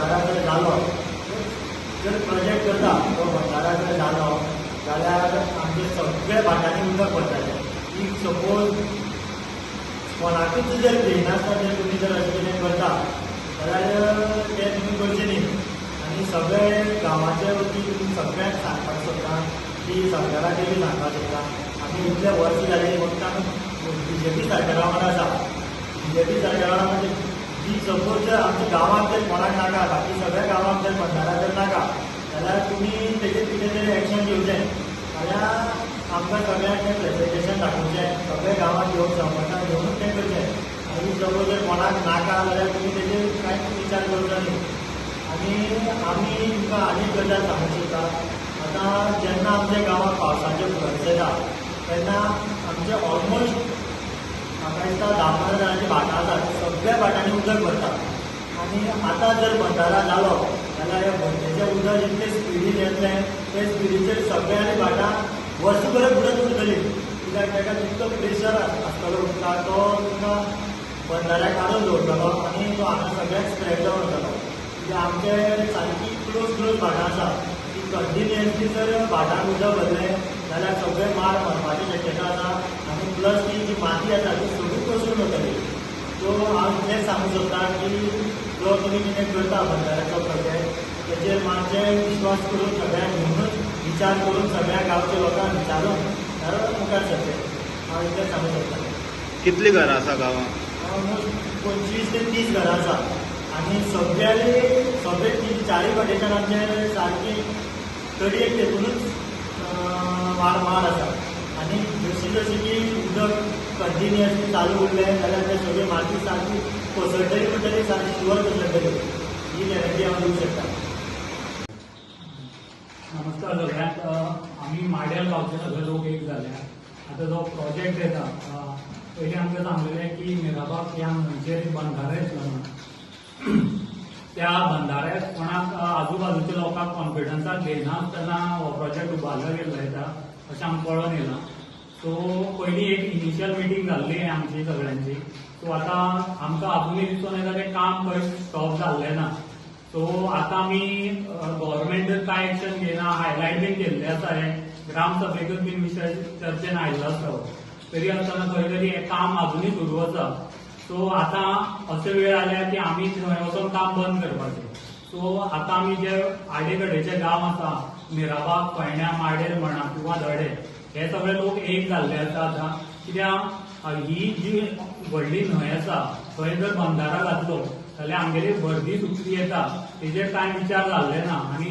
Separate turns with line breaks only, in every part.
बंधारा जर जालो जर प्रोजेक्ट करता तो बंधारा जर जालो जाल्यार आमचे सगळे भाटांनी उदक पडटलें. इफ सपोज कोणाकूच जर घेयना आसता जर तुमी जर अशें कितें करता जाल्यार तें तुमी करचें न्ही. आनी सगळे गांवाचे वती तुमी सगळ्यांक सांगपाक सोदता की सरकाराक बी सांगपाक सोदता आमी इतले वर्स जाली फक्त आमी BJP सरकारा वांगडा आसा. BJP सरकारा वांगडा म्हणजे जी सपोज जर आमच्या गांवांत जर कोणाक नाका बाकी सगळ्या गांवांत जर बंधारा जर नाका जाल्यार तुमी तेजेर कितें तरी एक्शन घेवचें. जाल्यार आमकां सगळ्यांक तें प्रेजेंटेशन दाखोवचें सगळे गांवांत येवन संपर्कांत घेवनूच तें करचें. आनी सपोज जर कोणाक नाका जाल्यार तुमी तेजेर कांयच विचार करचो न्ही. आनी आमी तुमकां आनी गजाल सांगूंक सोदता. आतां जेन्ना आमच्या गांवांत पावसाचे फ्लड्स येता तेन्ना आमचे ऑलमोस्ट म्हाका दिसता 10-15 जाणांची भाटां आसात सगळ्या भाटांनी उदक भरता. आनी आतां जर बंधारा जालो जाल्यार ह्या बंदेचें उदक इतलें स्पिडीन येतलें ते स्पिडीचेर सगळ्यांनी भाटां वर्सभर बुडत उरतलीं. कित्याक ताका तितलो प्रेशर आसतलो उदकाक तो तुमकां बंधाऱ्याक काडून दवरतलो आनी तो हांगा सगळ्यांक स्प्रेड जावन वतलो. म्हणजे आमचे सारकी क्लोज भाटां आसा ती कंटिन्युअसली जर भाटांक उदक भरलें जाल्यार सगळे माड मरपाची शक्यता आसा. आनी प्लस ती जी माती आसा ती सगळी कोसळून वतली. सो हांव इतलेंच सांगूंक सोदता की जो तुमी कितें करता बंधाऱ्याचो प्रोजेक्ट तेजेर मातशें विश्वास करून सगळ्यांक घेवनूच विचार करून सगळ्या गांवच्या लोकांक विचारून जाल्यार मुखार सरचें. हांव इतलेंच सांगूंक सोदता.
कितली घरां आसा गांवांत?
ऑलमोस्ट 25 ते 30 घरां आसा. आनी सगळे चारय वाटेच्यान आमचे सारकी तडयेक तेतूनच माड आसा. आनी जशी जशी की उदक कंटिन्युअसली चालू उरलें जाल्यार ते सगळी माती सारकी कोसळटली म्हणटली सारकी शुअर कोसळटली ही गॅरंटी हांव दिवंक शकता.
नमस्कार सगळ्यांक. आमी माड्यार गांवचे सगळे लोक एक जाल्या. आतां जो प्रोजेक्ट येता पयलीं आमकां सांगलेलें की मिराबाग ह्या न्हंयचेर बंधारो येतलो म्हणून. त्या बंधाऱ्याक कोणाक आजूबाजूच्या लोकांक कॉन्फिडन्साक घेयना आसतना हो प्रोजेक्ट उबारलो गेल्लो येता अशें आमकां कळोन येयलां. सो पयलीं एक इनिशियल मिटींग जाल्ली आमची सगळ्यांची. सो आतां आमकां आजुनूय दिसून येता तें काम खंय स्टॉप जाल्लें ना. सो आतां आमी गव्हर्मेंट कांय एक्शन घेयना हायलायट बीन केल्लें आसा. हें ग्रामसभेकूच बीन विशय चर्चेन आयिल्लो आसा. तरी आसतना खंय तरी हें काम आजुनूय सुरू आसा. सो आतां अशे वेळ आयल्या की आमी थंय वचून काम बंद करपाचें. सो आतां आमी जे आडेकडेचे गांव आसा मिराबाग पैण्या माडेर म्हणा किंवा धडे हे सगळे लोक एक जाल्ले आसा आतां. कित्याक ही जी व्हडली न्हंय आसा थंय जर बंधारा घातलो जाल्यार आमगेली भरती सुकती येता तेजेर कांय विचार जाल्ले ना. आनी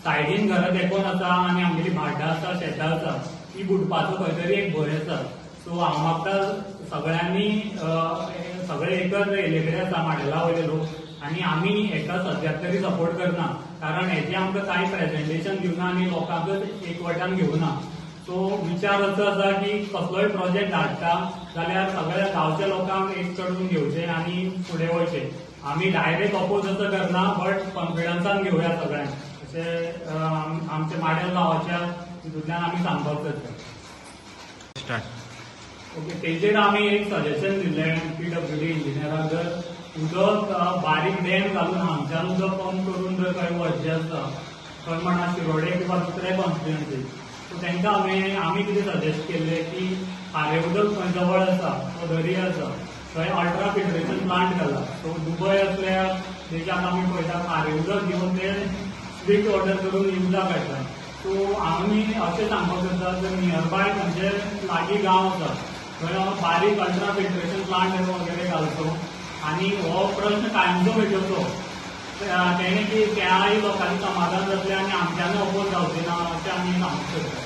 सायडीन घरां तेंकोन आसा आनी आमगेली भाटां आसा शेतां आसा ती बुडपाचो खंय तरी एक भंय आसा. सो हांव मागता सगळ्यांनी सगळे एकत्र येयले कडेन आसा माडेला वयले लोक आनी आमी हेका सद्याक तरी सपोर्ट करना. कारण हेजे आमकां कांय प्रेजेंटेशन दिवना आनी लोकांकच एकवटान घेवना. सो विचार असो आसा की कसलोय प्रोजेक्ट धाडटा जाल्यार सगळ्या गांवच्या लोकांक एक कडून घेवचें आनी फुडें वयचें. आमी डायरेक्ट अपोज असो करना बट कॉन्फिडन्सान घेवया सगळ्यांक अशें आमच्या माडेल गांवाच्या हितूंतल्यान आमी सांगपाक सोदता. ओके, तेजेर आमी एक सजेशन दिल्लें PWD इंजिनियराक. जर उदक बारीक डॅम घालून हांगच्यान उदक पंप करून जर खंय व्हरचें आसता खंय म्हणा शिरोडे किंवा दुसऱ्या कॉन्स्टिट्युएन्सी सो तांकां आमी कितें सजेस्ट केल्लें की खारें उदक खंय जवळ आसा तो दर्या आसा थंय अल्ट्रा फिल्ट्रेशन प्लांट घाला. सो दुबय असल्या देशांत आमी पळयता खारें उदक घेवन ते स्वीट वॉटर करून युजाक येता. सो आमी अशें सांगपाक सोदता जर नियरबाय म्हणजे लागीं गांव आसा थंय बारीक अल्ट्रा फिल्ट्रेशन प्लांट वगैरे घालचो आनी हो प्रश्न कायमचो मिटोवचो. तेणे की त्याय लोकांनी समाधान जातलें आनी आमच्यांनी अपोज जावचें ना अशें आमी सांगूंक सोदता.